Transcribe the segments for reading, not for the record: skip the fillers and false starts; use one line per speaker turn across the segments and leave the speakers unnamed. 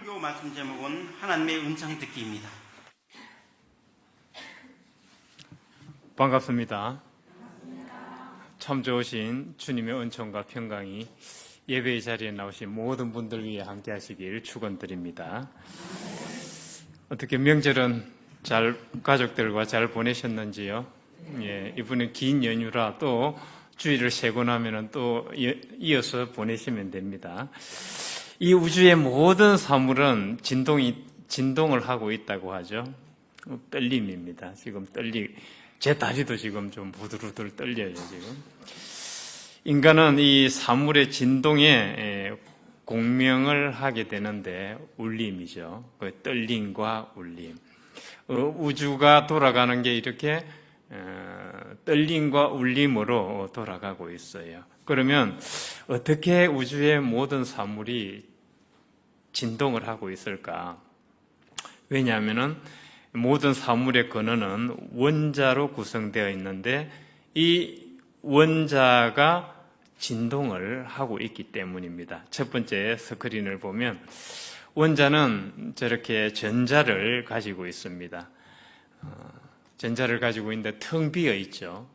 설교 말씀 제목은 하나님의 음성 듣기입니다.
반갑습니다. 참 좋으신 주님의 은총과 평강이 예배의 자리에 나오신 모든 분들 위해 함께 하시길 축원드립니다. 어떻게 명절은 가족들과 잘 보내셨는지요? 예, 이번에 긴 연휴라 또 주일을 쉬고 나면은 또 이어서 보내시면 됩니다. 이 우주의 모든 사물은 진동을 하고 있다고 하죠. 떨림입니다. 지금 제 다리도 지금 좀 부들부들 떨려요, 지금. 인간은 이 사물의 진동에 공명을 하게 되는데 울림이죠. 그 떨림과 울림. 우주가 돌아가는 게 이렇게 떨림과 울림으로 돌아가고 있어요. 그러면 어떻게 우주의 모든 사물이 진동을 하고 있을까? 왜냐하면은 모든 사물의 근원은 원자로 구성되어 있는데 이 원자가 진동을 하고 있기 때문입니다. 첫 번째 스크린을 보면 원자는 저렇게 전자를 가지고 있습니다. 전자를 가지고 있는데 텅 비어 있죠.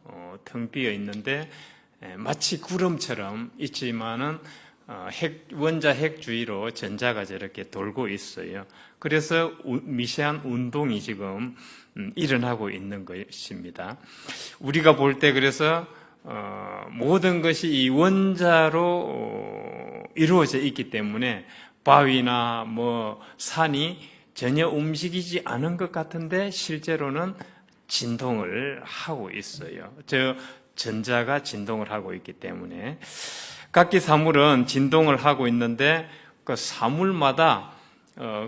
텅 비어 있는데 마치 구름처럼 있지만은 원자 핵 주위로 전자가 저렇게 돌고 있어요. 그래서 미세한 운동이 지금 일어나고 있는 것입니다. 우리가 볼 때 그래서 모든 것이 이 원자로 이루어져 있기 때문에 바위나 산이 전혀 움직이지 않은 것 같은데 실제로는 진동을 하고 있어요. 전자가 진동을 하고 있기 때문에 각기 사물은 진동을 하고 있는데 그 사물마다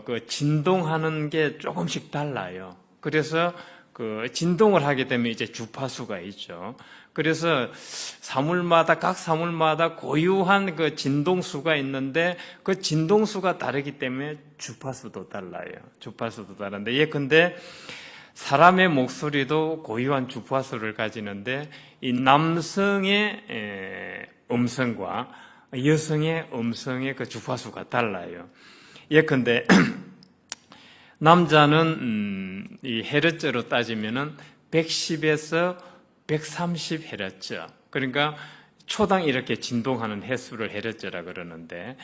그 진동하는 게 조금씩 달라요. 그래서 그 진동을 하게 되면 이제 주파수가 있죠. 그래서 각 사물마다 고유한 그 진동수가 있는데 그 진동수가 다르기 때문에 주파수도 달라요. 주파수도 다른데 예컨대 사람의 목소리도 고유한 주파수를 가지는데 이 남성의 음성과 여성의 음성의 그 주파수가 달라요. 예컨대 남자는 이 헤르츠로 따지면은 110에서 130헤르츠. 그러니까 초당 이렇게 진동하는 횟수를 헤르츠라 그러는데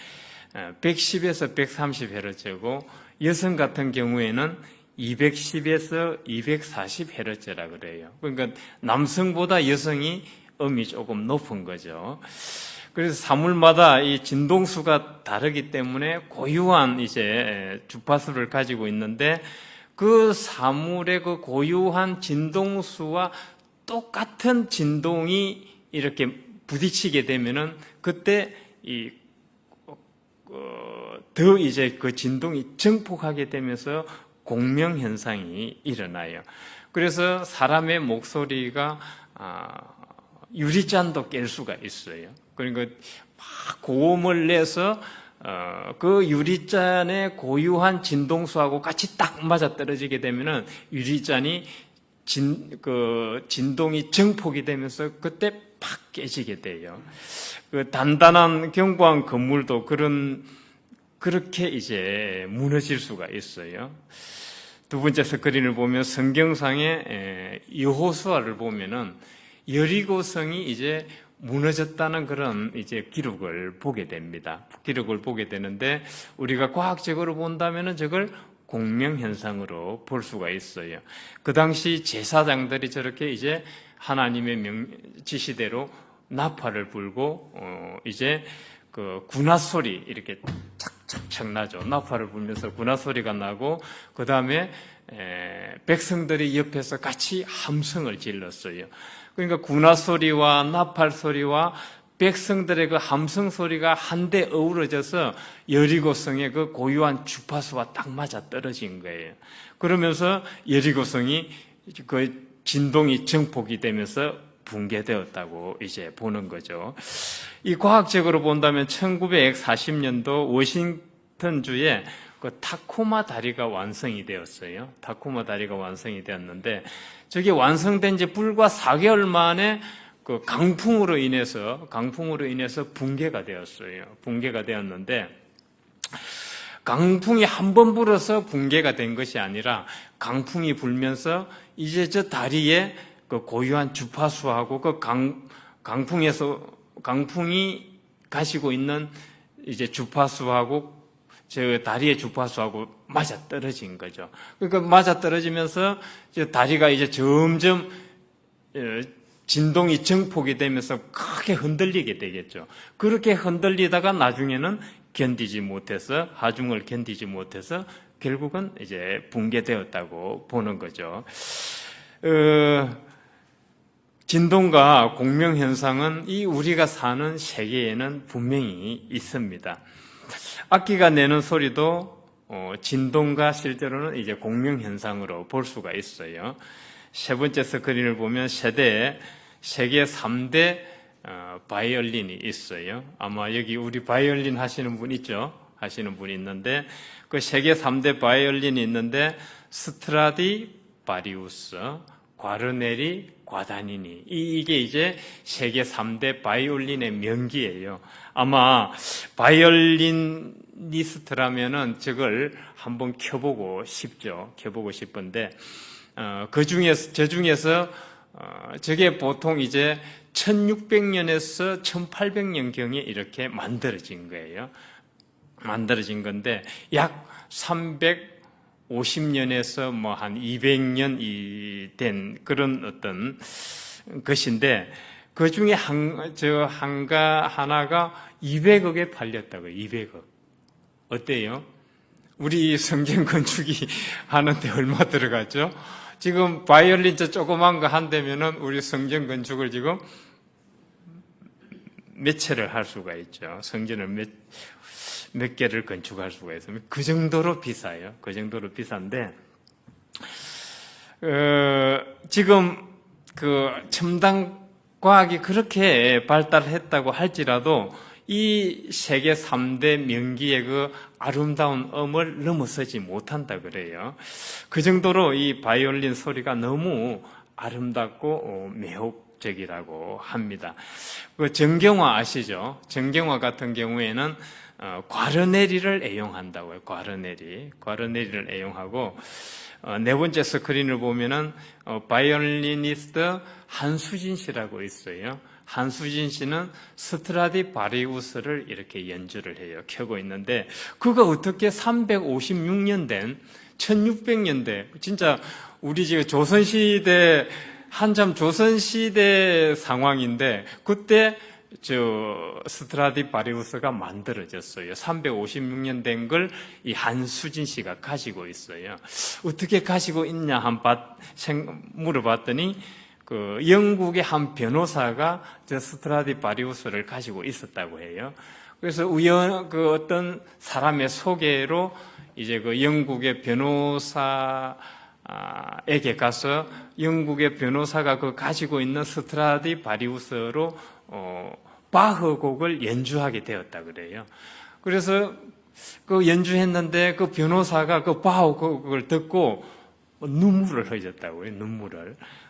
110에서 130헤르츠고 여성 같은 경우에는 210에서 240헤르츠라 그래요. 그러니까 남성보다 여성이 음이 조금 높은 거죠. 그래서 사물마다 이 진동수가 다르기 때문에 고유한 이제 주파수를 가지고 있는데 그 사물의 그 고유한 진동수와 똑같은 진동이 이렇게 부딪히게 되면은 그때 더 이제 그 진동이 증폭하게 되면서 공명 현상이 일어나요. 그래서 사람의 목소리가 유리잔도 깰 수가 있어요. 그러니까 막 고음을 내서 그 유리잔의 고유한 진동수하고 같이 딱 맞아 떨어지게 되면은 유리잔이 진동이 증폭이 되면서 그때 팍 깨지게 돼요. 그 단단한 견고한 건물도 그렇게 이제 무너질 수가 있어요. 두 번째 스크린을 보면 성경상의 여호수아를 보면은 여리고성이 이제 무너졌다는 그런 이제 기록을 보게 됩니다. 기록을 보게 되는데 우리가 과학적으로 본다면은 저걸 공명 현상으로 볼 수가 있어요. 그 당시 제사장들이 저렇게 이제 하나님의 지시대로 나팔을 불고 이제 그 군화 소리 이렇게 착착착 나죠. 나팔을 불면서 군화 소리가 나고 그 다음에 백성들이 옆에서 같이 함성을 질렀어요. 그러니까 군화 소리와 나팔 소리와 백성들의 그 함성 소리가 한데 어우러져서 여리고성의 그 고유한 주파수와 딱 맞아 떨어진 거예요. 그러면서 여리고성이 그 진동이 증폭이 되면서 붕괴되었다고 이제 보는 거죠. 이 과학적으로 본다면 1940년도 워싱턴주에 그 타코마 다리가 완성이 되었어요. 타코마 다리가 완성이 되었는데 저게 완성된 지 불과 4개월 만에 그 강풍으로 인해서 붕괴가 되었어요. 붕괴가 되었는데 강풍이 한 번 불어서 붕괴가 된 것이 아니라 강풍이 불면서 이제 저 다리에 그 고유한 주파수하고 그 강풍이 가지고 있는 이제 주파수하고 저 다리의 주파수하고 맞아 떨어진 거죠. 그러니까 맞아 떨어지면서 다리가 이제 점점 진동이 증폭이 되면서 크게 흔들리게 되겠죠. 그렇게 흔들리다가 나중에는 견디지 못해서 하중을 견디지 못해서 결국은 이제 붕괴되었다고 보는 거죠. 진동과 공명 현상은 이 우리가 사는 세계에는 분명히 있습니다. 악기가 내는 소리도 진동과 실제로는 이제 공명 현상으로 볼 수가 있어요. 세 번째 스크린을 보면 세계 3대 바이올린이 있어요. 아마 여기 우리 바이올린 하시는 분 있죠? 하시는 분이 있는데 그 세계 3대 바이올린이 있는데 스트라디바리우스, 과르네리, 과다니니 이게 이제 세계 3대 바이올린의 명기예요. 아마 바이올리니스트라면은 저걸 한번 켜보고 싶죠. 켜보고 싶은데 저 중에서 저게 보통 이제 1600년에서 1800년경에 이렇게 만들어진 거예요. 만들어진 건데 약 350년에서 뭐 한 200년이 된 그런 어떤 것인데 그 중에 하나가 200억에 팔렸다고요. 200억. 어때요? 우리 성전 건축이 하는데 얼마 들어갔죠? 지금 바이올린 저 조그만 거 한다면은 우리 성전 건축을 지금 몇 채를 할 수가 있죠. 성전을 몇 개를 건축할 수가 있습니다. 그 정도로 비싸요. 그 정도로 비싼데, 지금 그 첨단 과학이 그렇게 발달했다고 할지라도 이 세계 3대 명기의 그 아름다운 음을 넘어서지 못한다 그래요. 그 정도로 이 바이올린 소리가 너무 아름답고 매혹적이라고 합니다. 그 정경화 아시죠? 정경화 같은 경우에는 과르네리를 애용한다고요. 과르네리를 애용하고 네 번째 스크린을 보면은 바이올리니스트 한수진 씨라고 있어요. 한수진 씨는 스트라디바리우스를 이렇게 연주를 해요. 켜고 있는데 그가 어떻게 356년 된 1600년대 진짜 우리 지금 조선시대 한참 조선시대 상황인데 그때 스트라디바리우스가 만들어졌어요. 356년 된 걸 이 한수진 씨가 가지고 있어요. 어떻게 가지고 있냐 물어봤더니 그 영국의 한 변호사가 저 스트라디바리우스를 가지고 있었다고 해요. 그래서 그 어떤 사람의 소개로 이제 그 영국의 변호사에게 가서 영국의 변호사가 그 가지고 있는 스트라디바리우스로 바흐 곡을 연주하게 되었다 그래요. 그래서 그 연주했는데 그 변호사가 그 바흐 곡을 듣고 눈물을 흘렸다고요.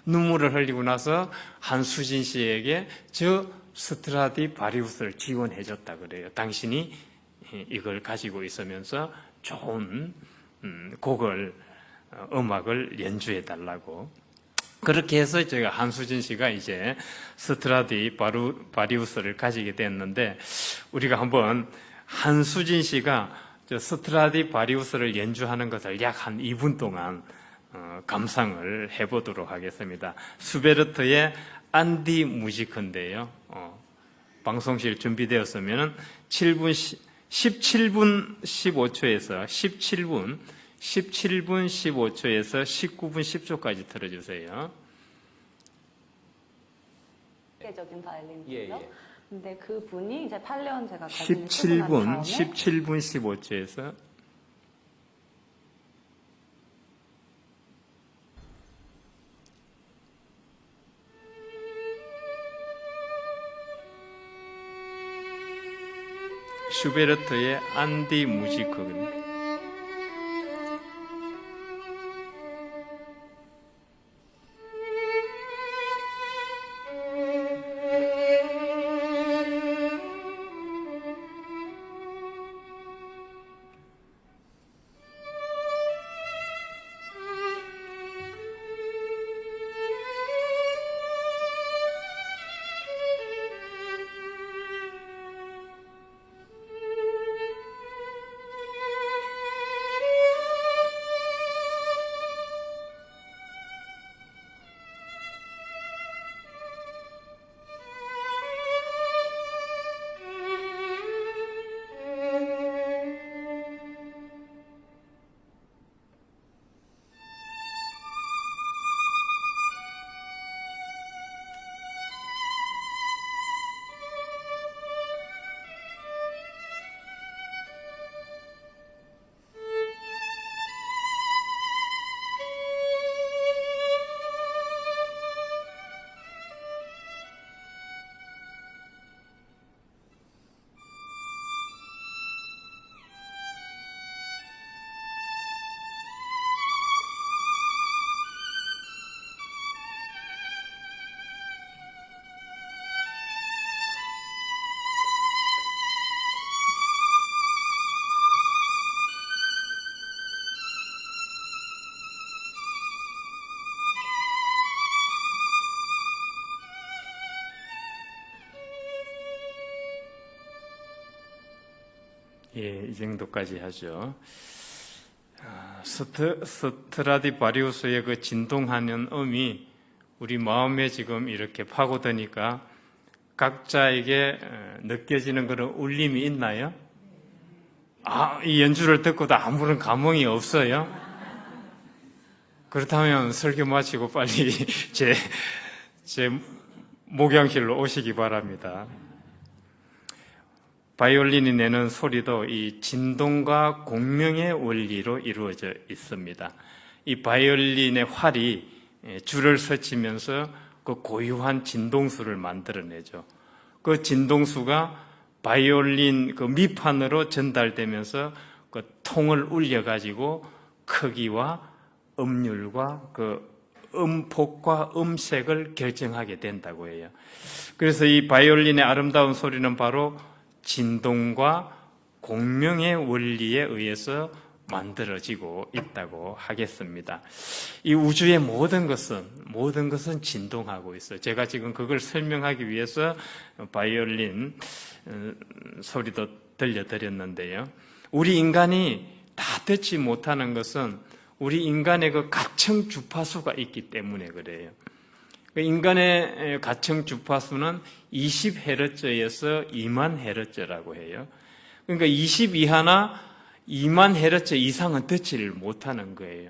눈물을 흘리고 나서 한수진 씨에게 저 스트라디바리우스를 지원해 줬다 그래요. 당신이 이걸 가지고 있으면서 좋은 음악을 연주해 달라고. 그렇게 해서 제가 한수진 씨가 이제 스트라디바리우스를 가지게 됐는데 우리가 한번 한수진 씨가 저 스트라디바리우스를 연주하는 것을 약 한 2분 동안 감상을 해보도록 하겠습니다. 수베르트의 안디 무지크인데요. 방송실 준비되었으면 17분 15초에서 17분 15초에서 19분 10초까지 들어주세요.
세계적인 바이올린이죠.
예.
근데 그 분이 이제 8년 제가
17분 15초에서 슈베르트의 안디 무지크. 예, 이 정도까지 하죠. 스트라디바리우스의 그 진동하는 음이 우리 마음에 지금 이렇게 파고드니까 각자에게 느껴지는 그런 울림이 있나요? 이 연주를 듣고도 아무런 감흥이 없어요? 그렇다면 설교 마치고 빨리 제 목양실로 오시기 바랍니다. 바이올린이 내는 소리도 이 진동과 공명의 원리로 이루어져 있습니다. 이 바이올린의 활이 줄을 서치면서 그 고유한 진동수를 만들어내죠. 그 진동수가 바이올린 그 밑판으로 전달되면서 그 통을 울려가지고 크기와 음률과 그 음폭과 음색을 결정하게 된다고 해요. 그래서 이 바이올린의 아름다운 소리는 바로 진동과 공명의 원리에 의해서 만들어지고 있다고 하겠습니다. 이 우주의 모든 것은 진동하고 있어요. 제가 지금 그걸 설명하기 위해서 바이올린 소리도 들려드렸는데요. 우리 인간이 다 듣지 못하는 것은 우리 인간의 그 가청 주파수가 있기 때문에 그래요. 인간의 가청 주파수는 20Hz에서 2만 Hz라고 해요. 그러니까 20 이하나 2만 Hz 이상은 듣지를 못하는 거예요.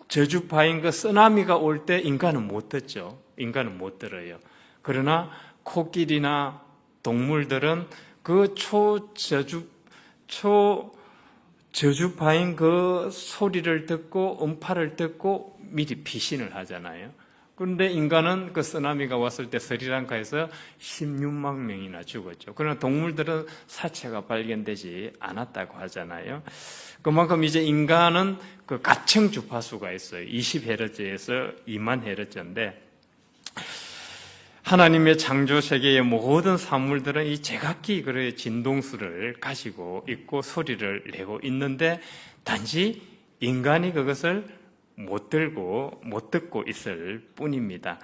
저주파인 그 쓰나미가 올 때 인간은 못 듣죠. 인간은 못 들어요. 그러나 코끼리나 동물들은 그 저주파인 그 소리를 듣고 음파를 듣고 미리 피신을 하잖아요. 그런데 인간은 그 쓰나미가 왔을 때 스리랑카에서 16만 명이나 죽었죠. 그러나 동물들은 사체가 발견되지 않았다고 하잖아요. 그만큼 이제 인간은 그 가청 주파수가 있어요. 20Hz에서 2만 Hz인데 하나님의 창조 세계의 모든 사물들은 이 제각기 그의 진동수를 가지고 있고 소리를 내고 있는데 단지 인간이 그것을 못 듣고 있을 뿐입니다.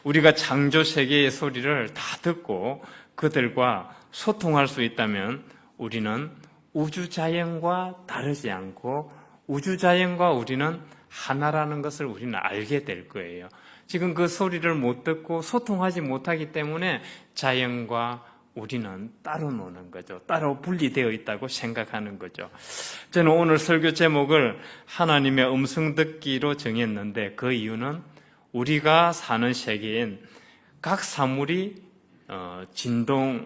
우리가 창조 세계의 소리를 다 듣고 그들과 소통할 수 있다면 우리는 우주자연과 다르지 않고 우주자연과 우리는 하나라는 것을 우리는 알게 될 거예요. 지금 그 소리를 못 듣고 소통하지 못하기 때문에 자연과 우리는 따로 노는 거죠. 따로 분리되어 있다고 생각하는 거죠. 저는 오늘 설교 제목을 하나님의 음성 듣기로 정했는데 그 이유는 우리가 사는 세계엔 각 사물이 진동을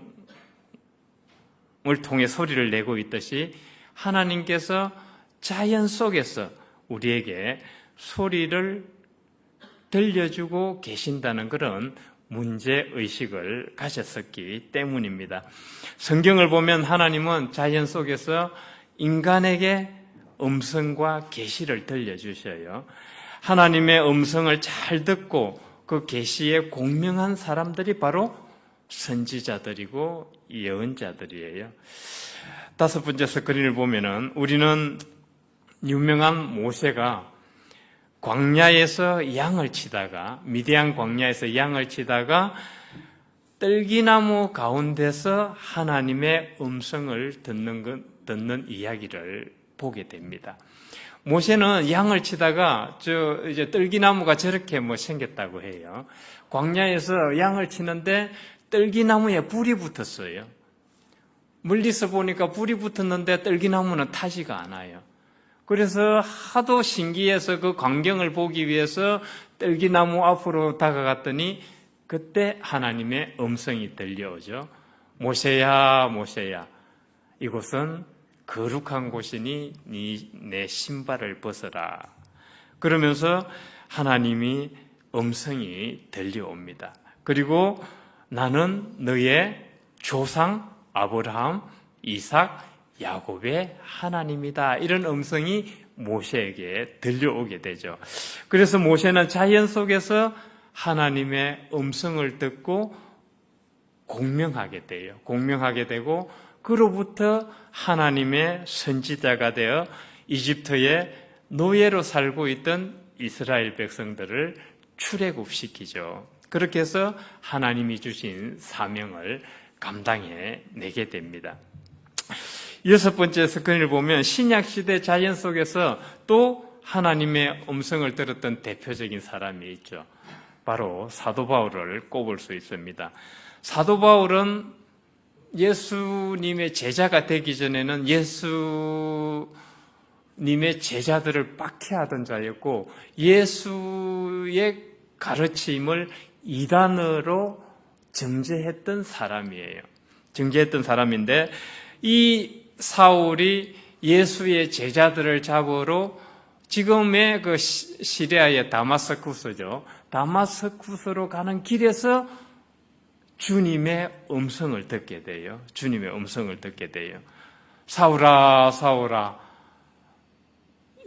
통해 소리를 내고 있듯이 하나님께서 자연 속에서 우리에게 소리를 들려주고 계신다는 그런 문제의식을 가졌었기 때문입니다. 성경을 보면 하나님은 자연 속에서 인간에게 음성과 계시를 들려주셔요. 하나님의 음성을 잘 듣고 그 계시에 공명한 사람들이 바로 선지자들이고 예언자들이에요. 다섯 번째 스크린을 보면은 우리는 유명한 모세가 광야에서 양을 치다가 미디안 광야에서 양을 치다가 떨기나무 가운데서 하나님의 음성을 듣는 이야기를 보게 됩니다. 모세는 양을 치다가 이제 떨기나무가 저렇게 생겼다고 해요. 광야에서 양을 치는데 떨기나무에 불이 붙었어요. 멀리서 보니까 불이 붙었는데 떨기나무는 타지가 않아요. 그래서 하도 신기해서 그 광경을 보기 위해서 떨기나무 앞으로 다가갔더니 그때 하나님의 음성이 들려오죠. 모세야, 모세야, 이곳은 거룩한 곳이니 내 신발을 벗어라. 그러면서 하나님이 음성이 들려옵니다. 그리고 나는 너의 조상 아브라함, 이삭, 야곱의 하나님이다. 이런 음성이 모세에게 들려오게 되죠. 그래서 모세는 자연 속에서 하나님의 음성을 듣고 공명하게 돼요. 공명하게 되고 그로부터 하나님의 선지자가 되어 이집트의 노예로 살고 있던 이스라엘 백성들을 출애굽시키죠. 그렇게 해서 하나님이 주신 사명을 감당해 내게 됩니다. 여섯 번째 스크린을 보면 신약시대 자연 속에서 또 하나님의 음성을 들었던 대표적인 사람이 있죠. 바로 사도 바울을 꼽을 수 있습니다. 사도 바울은 예수님의 제자가 되기 전에는 예수님의 제자들을 박해하던 자였고 예수의 가르침을 이단으로 정죄했던 사람이에요. 정죄했던 사람인데 이 사울이 예수의 제자들을 잡으러 지금의 그 시리아의 다마스쿠스죠. 다마스쿠스로 가는 길에서 주님의 음성을 듣게 돼요. 주님의 음성을 듣게 돼요. 사울아, 사울아,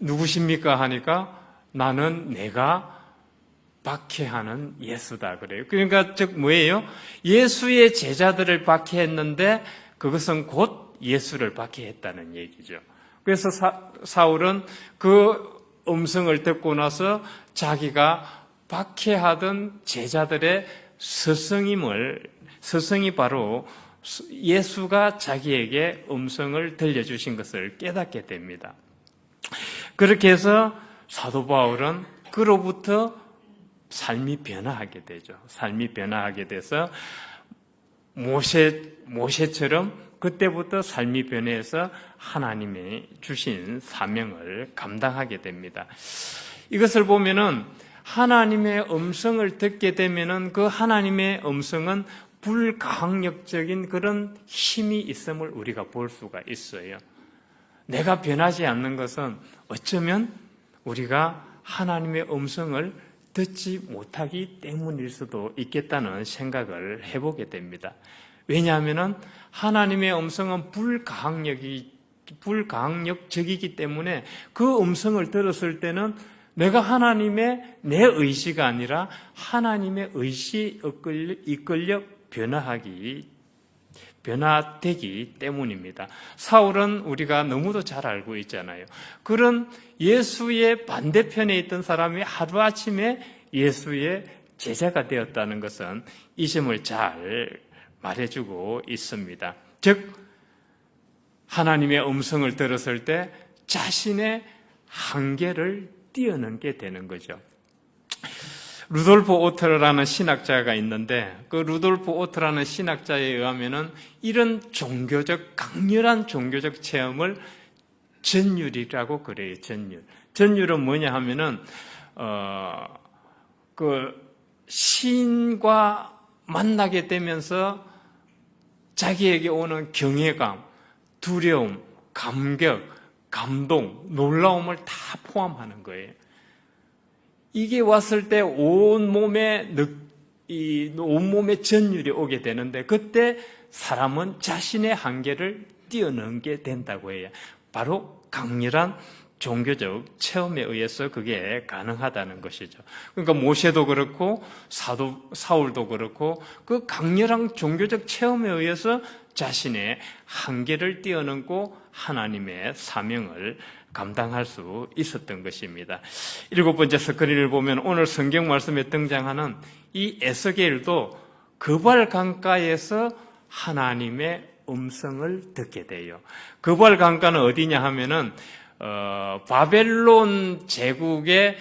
누구십니까? 하니까 나는 내가 박해하는 예수다 그래요. 그러니까 즉 뭐예요? 예수의 제자들을 박해했는데 그것은 곧 예수를 박해했다는 얘기죠. 그래서 사울은 그 음성을 듣고 나서 자기가 박해하던 제자들의 스승이 바로 예수가 자기에게 음성을 들려주신 것을 깨닫게 됩니다. 그렇게 해서 사도 바울은 그로부터 삶이 변화하게 되죠. 삶이 변화하게 돼서 모세처럼 그때부터 삶이 변해서 하나님이 주신 사명을 감당하게 됩니다. 이것을 보면은 하나님의 음성을 듣게 되면은 그 하나님의 음성은 불가항력적인 그런 힘이 있음을 우리가 볼 수가 있어요. 내가 변하지 않는 것은 어쩌면 우리가 하나님의 음성을 듣지 못하기 때문일 수도 있겠다는 생각을 해보게 됩니다. 왜냐하면 하나님의 음성은 불가항력적이기 때문에 그 음성을 들었을 때는 내가 하나님의 내 의지가 아니라 하나님의 의지에 이끌려 변화되기 때문입니다. 사울은 우리가 너무도 잘 알고 있잖아요. 그런 예수의 반대편에 있던 사람이 하루아침에 예수의 제자가 되었다는 것은 이 점을 잘 말해주고 있습니다. 즉 하나님의 음성을 들었을 때 자신의 한계를 뛰어넘게 되는 거죠. 루돌프 오트라는 신학자가 있는데 그 루돌프 오트라는 신학자에 의하면은 이런 강렬한 종교적 체험을 전율이라고 그래요. 전율은 뭐냐 하면은 그 시인과 만나게 되면서 자기에게 오는 경외감, 두려움, 감격, 감동, 놀라움을 다 포함하는 거예요. 이게 왔을 때 온몸에 전율이 오게 되는데 그때 사람은 자신의 한계를 뛰어넘게 된다고 해요. 바로 강렬한 종교적 체험에 의해서 그게 가능하다는 것이죠. 그러니까 모세도 그렇고 사울도 그렇고 그 강렬한 종교적 체험에 의해서 자신의 한계를 뛰어넘고 하나님의 사명을 감당할 수 있었던 것입니다. 일곱 번째 스크린을 보면 오늘 성경 말씀에 등장하는 이 에스겔도 그발 강가에서 하나님의 음성을 듣게 돼요. 그발 강가는 어디냐 하면은 바벨론 제국에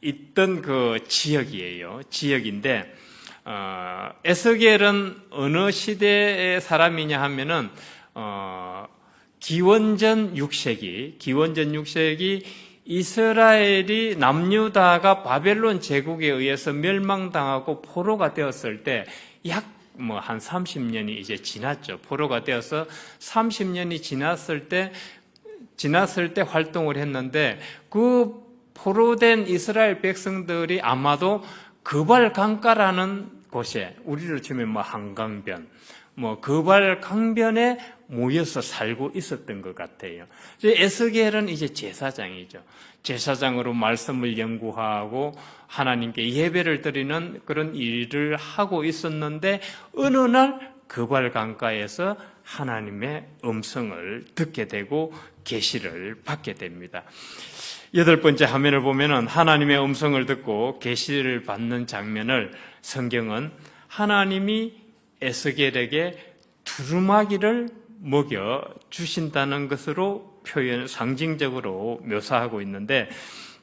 있던 그 지역인데 에스겔은 어느 시대의 사람이냐 하면은 기원전 6세기 이스라엘이 남유다가 바벨론 제국에 의해서 멸망당하고 포로가 되었을 때 약 한 30년이 이제 지났죠. 포로가 되어서 30년이 지났을 때 활동을 했는데 그 포로된 이스라엘 백성들이 아마도 그발 강가라는 곳에 우리로 치면 한강변 그발 강변에 모여서 살고 있었던 것 같아요. 에스겔은 이제 제사장이죠. 제사장으로 말씀을 연구하고 하나님께 예배를 드리는 그런 일을 하고 있었는데 어느 날 그발 강가에서 하나님의 음성을 듣게 되고 계시를 받게 됩니다. 여덟 번째 화면을 보면은 하나님의 음성을 듣고 계시를 받는 장면을 성경은 하나님이 에스겔에게 두루마기를 먹여 주신다는 것으로 상징적으로 묘사하고 있는데,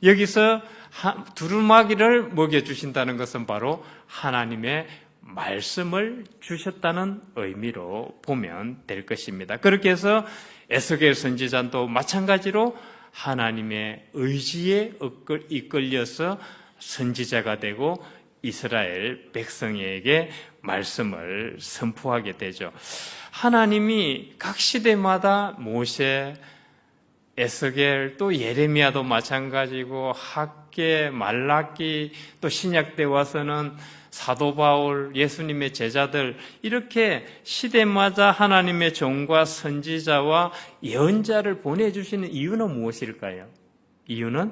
여기서 두루마기를 먹여 주신다는 것은 바로 하나님의 말씀을 주셨다는 의미로 보면 될 것입니다. 그렇게 해서 에스겔 선지자도 마찬가지로 하나님의 의지에 이끌려서 선지자가 되고 이스라엘 백성에게 말씀을 선포하게 되죠. 하나님이 각 시대마다 모세, 에스겔, 또 예레미야도 마찬가지고 학개, 말라기, 또 신약 때 와서는 사도 바울, 예수님의 제자들, 이렇게 시대마다 하나님의 종과 선지자와 예언자를 보내주시는 이유는 무엇일까요? 이유는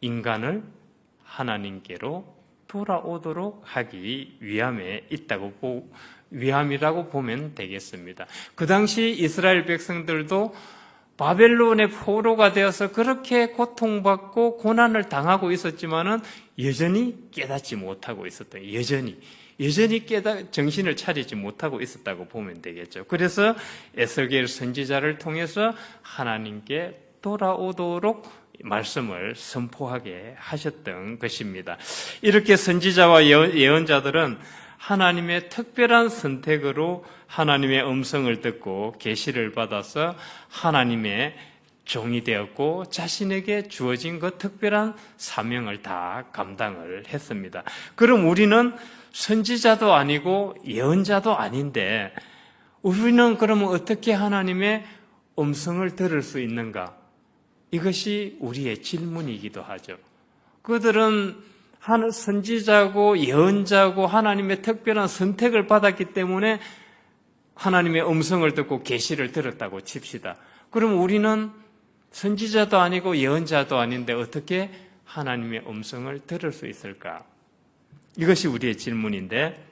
인간을 하나님께로 돌아오도록 하기 위함이라고 보면 되겠습니다. 그 당시 이스라엘 백성들도 바벨론의 포로가 되어서 그렇게 고통받고 고난을 당하고 있었지만은 여전히 깨닫지 못하고 있었던, 여전히 정신을 차리지 못하고 있었다고 보면 되겠죠. 그래서 에스겔 선지자를 통해서 하나님께 돌아오도록 말씀을 선포하게 하셨던 것입니다. 이렇게 선지자와 예언자들은 하나님의 특별한 선택으로 하나님의 음성을 듣고 계시를 받아서 하나님의 종이 되었고 자신에게 주어진 그 특별한 사명을 다 감당을 했습니다. 그럼 우리는 선지자도 아니고 예언자도 아닌데 우리는 그러면 어떻게 하나님의 음성을 들을 수 있는가? 이것이 우리의 질문이기도 하죠. 그들은 선지자고 예언자고 하나님의 특별한 선택을 받았기 때문에 하나님의 음성을 듣고 계시를 들었다고 칩시다. 그럼 우리는 선지자도 아니고 예언자도 아닌데 어떻게 하나님의 음성을 들을 수 있을까? 이것이 우리의 질문인데,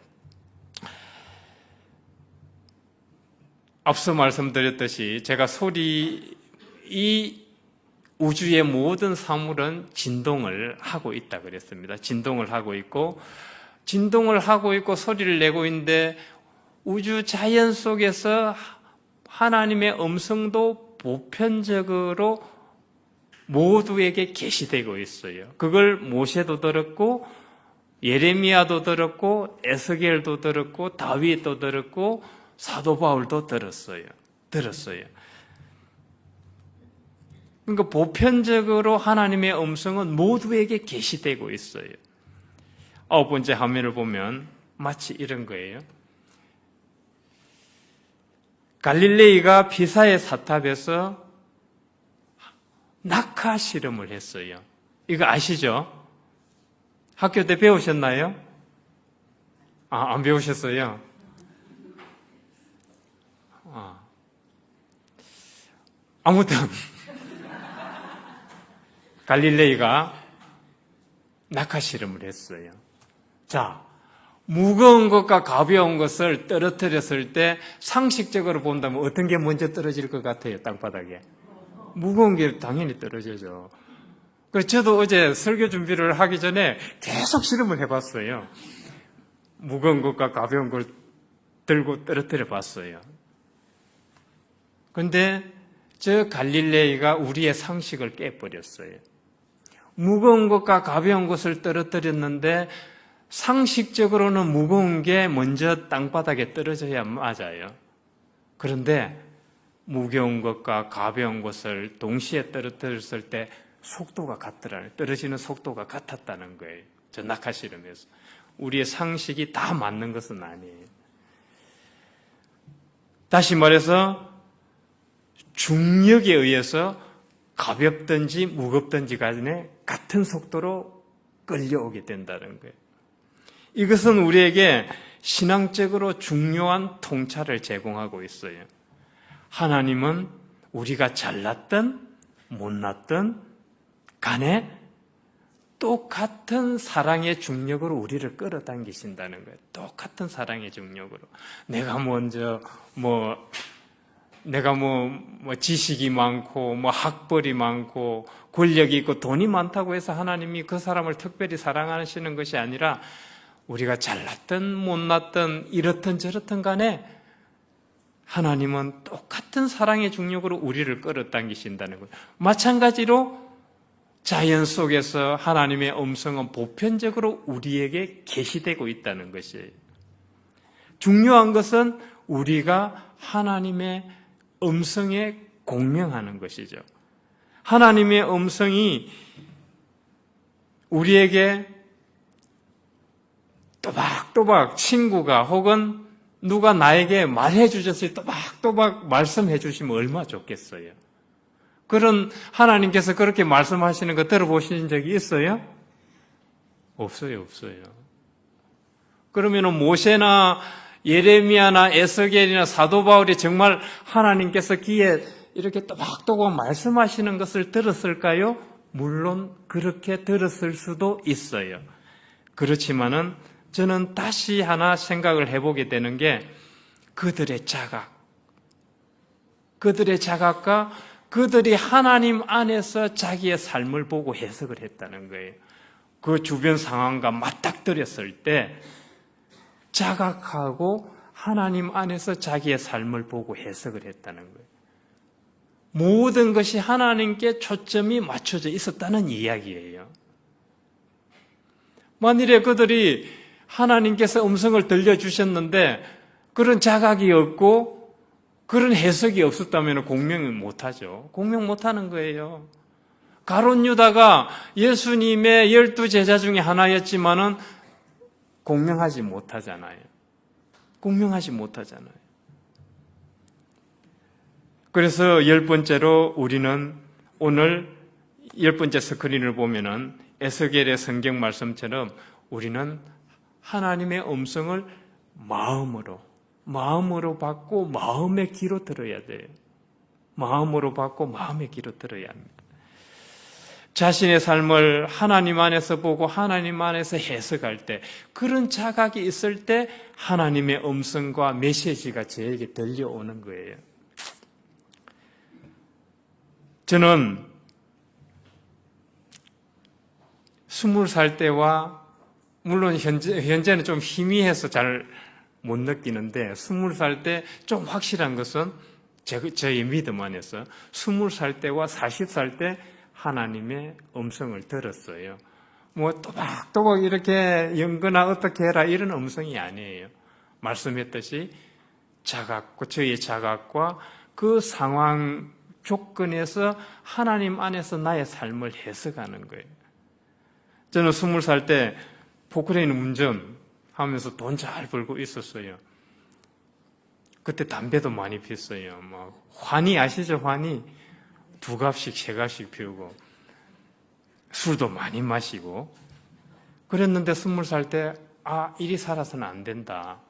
앞서 말씀드렸듯이 제가 이 우주의 모든 사물은 진동을 하고 있다 그랬습니다. 진동을 하고 있고 소리를 내고 있는데 우주 자연 속에서 하나님의 음성도 보편적으로 모두에게 계시되고 있어요. 그걸 모세도 들었고 예레미야도 들었고 에스겔도 들었고 다윗도 들었고 사도 바울도 들었어요. 그러니까 보편적으로 하나님의 음성은 모두에게 계시되고 있어요. 9번째 화면을 보면 마치 이런 거예요. 갈릴레이가 피사의 사탑에서 낙하 실험을 했어요. 이거 아시죠? 학교 때 배우셨나요? 안 배우셨어요? 아무튼 갈릴레이가 낙하 실험을 했어요. 자, 무거운 것과 가벼운 것을 떨어뜨렸을 때 상식적으로 본다면 어떤 게 먼저 떨어질 것 같아요? 땅바닥에. 무거운 게 당연히 떨어지죠. 그래서 저도 어제 설교 준비를 하기 전에 계속 실험을 해봤어요. 무거운 것과 가벼운 걸 들고 떨어뜨려 봤어요. 그런데 저 갈릴레이가 우리의 상식을 깨버렸어요. 무거운 것과 가벼운 것을 떨어뜨렸는데 상식적으로는 무거운 게 먼저 땅바닥에 떨어져야 맞아요. 그런데 무거운 것과 가벼운 것을 동시에 떨어뜨렸을 때 속도가 같더라고요. 떨어지는 속도가 같았다는 거예요. 저 낙하 실험에서. 우리의 상식이 다 맞는 것은 아니에요. 다시 말해서 중력에 의해서 가볍든지 무겁든지 간에 같은 속도로 끌려오게 된다는 거예요. 이것은 우리에게 신앙적으로 중요한 통찰을 제공하고 있어요. 하나님은 우리가 잘났든 못났든 간에 똑같은 사랑의 중력으로 우리를 끌어당기신다는 거예요. 똑같은 사랑의 중력으로. 내가 지식이 많고, 학벌이 많고, 권력이 있고, 돈이 많다고 해서 하나님이 그 사람을 특별히 사랑하시는 것이 아니라, 우리가 잘났든 못났든 이렇든 저렇든 간에 하나님은 똑같은 사랑의 중력으로 우리를 끌어당기신다는 거예요. 마찬가지로 자연 속에서 하나님의 음성은 보편적으로 우리에게 계시되고 있다는 것이에요. 중요한 것은 우리가 하나님의 음성에 공명하는 것이죠. 하나님의 음성이 우리에게 또박또박 친구가 혹은 누가 나에게 말해 주셨을 때 또박또박 말씀해 주시면 얼마나 좋겠어요. 그런 하나님께서 그렇게 말씀하시는 거 들어보신 적이 있어요? 없어요. 그러면 모세나 예레미야나 에스겔이나 사도 바울이 정말 하나님께서 귀에 이렇게 또박또박 말씀하시는 것을 들었을까요? 물론 그렇게 들었을 수도 있어요. 그렇지만은 저는 다시 하나 생각을 해보게 되는 게 그들의 자각과 그들이 하나님 안에서 자기의 삶을 보고 해석을 했다는 거예요. 그 주변 상황과 맞닥뜨렸을 때 자각하고 하나님 안에서 자기의 삶을 보고 해석을 했다는 거예요. 모든 것이 하나님께 초점이 맞춰져 있었다는 이야기예요. 만일에 그들이 하나님께서 음성을 들려주셨는데 그런 자각이 없고 그런 해석이 없었다면 공명을 못하죠. 공명 못하는 거예요. 가룟 유다가 예수님의 12제자 중에 하나였지만은 공명하지 못하잖아요. 그래서 10번째로 우리는 오늘 10번째 스크린을 보면은 에스겔의 성경 말씀처럼 우리는 하나님의 음성을 마음으로 받고 마음의 귀로 들어야 돼요. 마음으로 받고 마음의 귀로 들어야 합니다. 자신의 삶을 하나님 안에서 보고 하나님 안에서 해석할 때 그런 자각이 있을 때 하나님의 음성과 메시지가 저에게 들려오는 거예요. 저는 20살 때와 물론 현재는 좀 희미해서 잘 못 느끼는데 20살 때 좀 확실한 것은 저의 믿음 안에서 20살 때와 40살 때 하나님의 음성을 들었어요. 뭐 또박또박 이렇게 연거나 어떻게 해라 이런 음성이 아니에요. 말씀했듯이 저의 자각과 그 상황 조건에서 하나님 안에서 나의 삶을 해석하는 거예요. 저는 20살 때 포크레인 운전하면서 돈 잘 벌고 있었어요. 그때 담배도 많이 피웠어요. 막 환희 아시죠? 환희 2갑씩 3갑씩 피우고 술도 많이 마시고 그랬는데 20살 때 일이 살아서는 안 된다.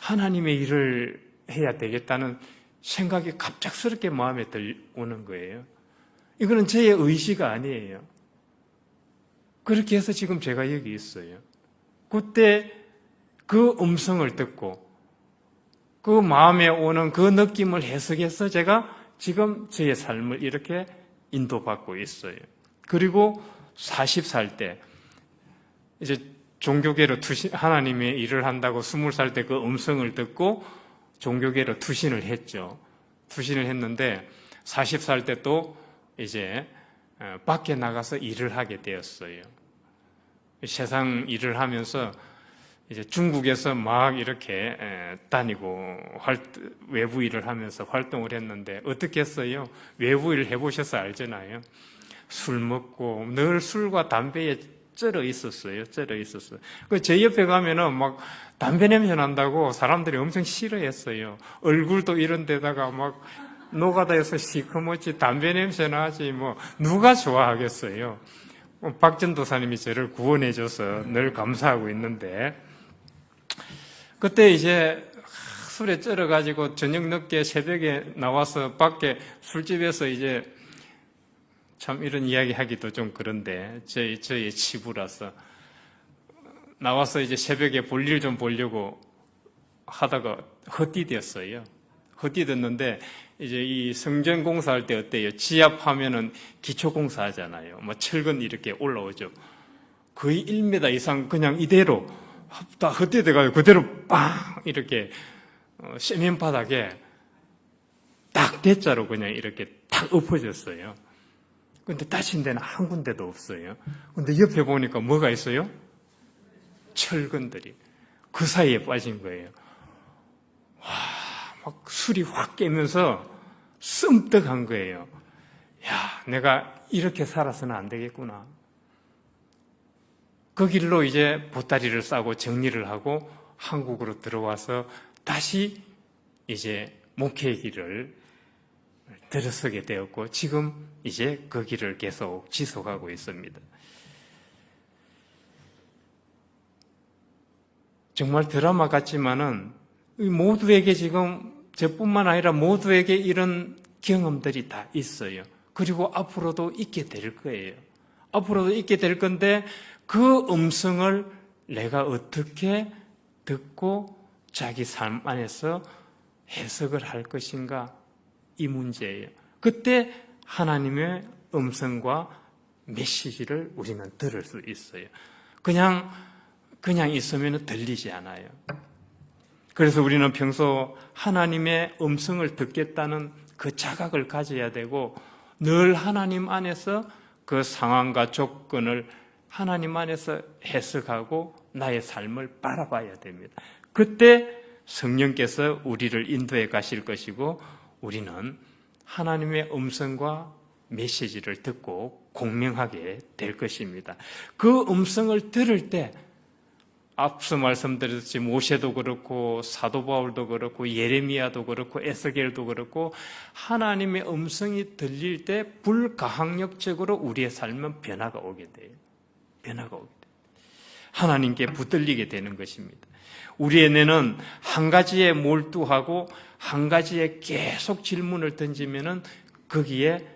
하나님의 일을 해야 되겠다는 생각이 갑작스럽게 마음에 들어오는 거예요. 이거는 저의 의지가 아니에요. 그렇게 해서 지금 제가 여기 있어요. 그때 그 음성을 듣고 그 마음에 오는 그 느낌을 해석해서 제가 지금 저의 삶을 이렇게 인도받고 있어요. 그리고 40살 때 이제 종교계로 하나님의 일을 한다고 20살 때 그 음성을 듣고 종교계로 투신을 했죠. 투신을 했는데 40살 때 또 이제 밖에 나가서 일을 하게 되었어요. 세상 일을 하면서 이제 중국에서 막 이렇게 다니고 외부 일을 하면서 활동을 했는데 어떻게 했어요? 외부 일 해보셔서 알잖아요. 술 먹고 늘 술과 담배에 쩔어 있었어요. 그 제 옆에 가면은 막 담배 냄새 난다고 사람들이 엄청 싫어했어요. 얼굴도 이런 데다가 막 노가다에서 시커멓지 담배 냄새 나지 뭐 누가 좋아하겠어요. 박 전도사님이 저를 구원해줘서 늘 감사하고 있는데 그때 이제 술에 쩔어가지고 저녁 늦게 새벽에 나와서 밖에 술집에서 이제 참 이런 이야기 하기도 좀 그런데 저의 치부라서 나와서 이제 새벽에 볼일 좀 보려고 하다가 헛디뎠어요. 헛디뎠는데 이제 이 성전 공사할 때 어때요? 지압하면은 기초공사 하잖아요. 뭐 철근 이렇게 올라오죠. 거의 1m 이상 그냥 이대로 다 헛디뎌가지고 그대로 빵 이렇게 시멘 바닥에 딱 대자로 그냥 이렇게 딱 엎어졌어요. 근데 다친 데는 한 군데도 없어요. 근데 옆에 보니까 뭐가 있어요? 철근들이 그 사이에 빠진 거예요. 와, 막 술이 확 깨면서 씀떡한 거예요. 야, 내가 이렇게 살아서는 안 되겠구나. 그 길로 이제 보따리를 싸고 정리를 하고 한국으로 들어와서 다시 이제 목회의 길을 들어서게 되었고 지금 이제 그 길을 계속 지속하고 있습니다. 정말 드라마 같지만은 모두에게 지금 저뿐만 아니라 모두에게 이런 경험들이 다 있어요. 그리고 앞으로도 있게 될 거예요. 앞으로도 있게 될 건데 그 음성을 내가 어떻게 듣고 자기 삶 안에서 해석을 할 것인가 이 문제예요. 그때 하나님의 음성과 메시지를 우리는 들을 수 있어요. 그냥 있으면 들리지 않아요. 그래서 우리는 평소 하나님의 음성을 듣겠다는 그 자각을 가져야 되고 늘 하나님 안에서 그 상황과 조건을 하나님 안에서 해석하고 나의 삶을 바라봐야 됩니다. 그때 성령께서 우리를 인도해 가실 것이고 우리는 하나님의 음성과 메시지를 듣고 공명하게 될 것입니다. 그 음성을 들을 때 앞서 말씀드렸듯이 모세도 그렇고 사도 바울도 그렇고 예레미야도 그렇고 에스겔도 그렇고 하나님의 음성이 들릴 때 불가항력적으로 우리의 삶은 변화가 오게 돼요. 변화가 오게 돼요. 하나님께 붙들리게 되는 것입니다. 우리의 뇌는 한 가지에 몰두하고 한 가지에 계속 질문을 던지면은 거기에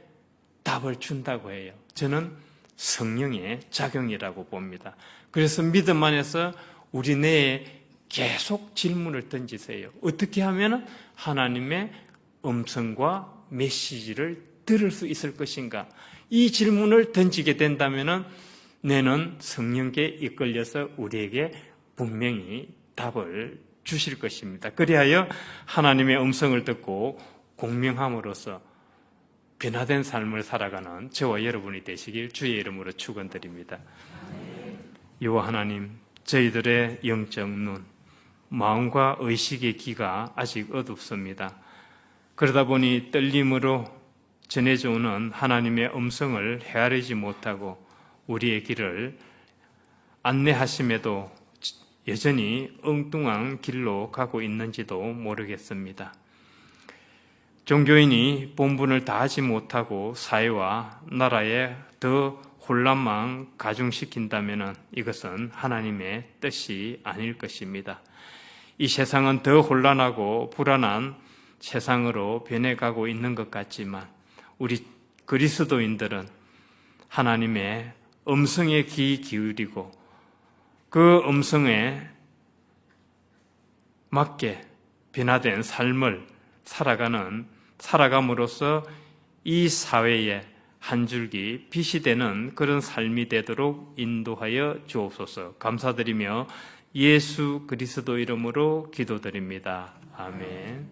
답을 준다고 해요. 저는 성령의 작용이라고 봅니다. 그래서 믿음 안에서 우리 뇌에 계속 질문을 던지세요. 어떻게 하면 하나님의 음성과 메시지를 들을 수 있을 것인가? 이 질문을 던지게 된다면 뇌는 성령께 이끌려서 우리에게 분명히 답을 주실 것입니다. 그리하여 하나님의 음성을 듣고 공명함으로써 변화된 삶을 살아가는 저와 여러분이 되시길 주의 이름으로 축원드립니다. 여호와 하나님, 저희들의 영적 눈, 마음과 의식의 귀가 아직 어둡습니다. 그러다 보니 떨림으로 전해져 오는 하나님의 음성을 헤아리지 못하고 우리의 길을 안내하심에도 여전히 엉뚱한 길로 가고 있는지도 모르겠습니다. 종교인이 본분을 다하지 못하고 사회와 나라에 더 혼란만 가중시킨다면 이것은 하나님의 뜻이 아닐 것입니다. 이 세상은 더 혼란하고 불안한 세상으로 변해가고 있는 것 같지만 우리 그리스도인들은 하나님의 음성에 귀 기울이고 그 음성에 맞게 변화된 삶을 살아감으로써 이 사회에 한 줄기 빛이 되는 그런 삶이 되도록 인도하여 주옵소서. 감사드리며 예수 그리스도 이름으로 기도드립니다. 아멘.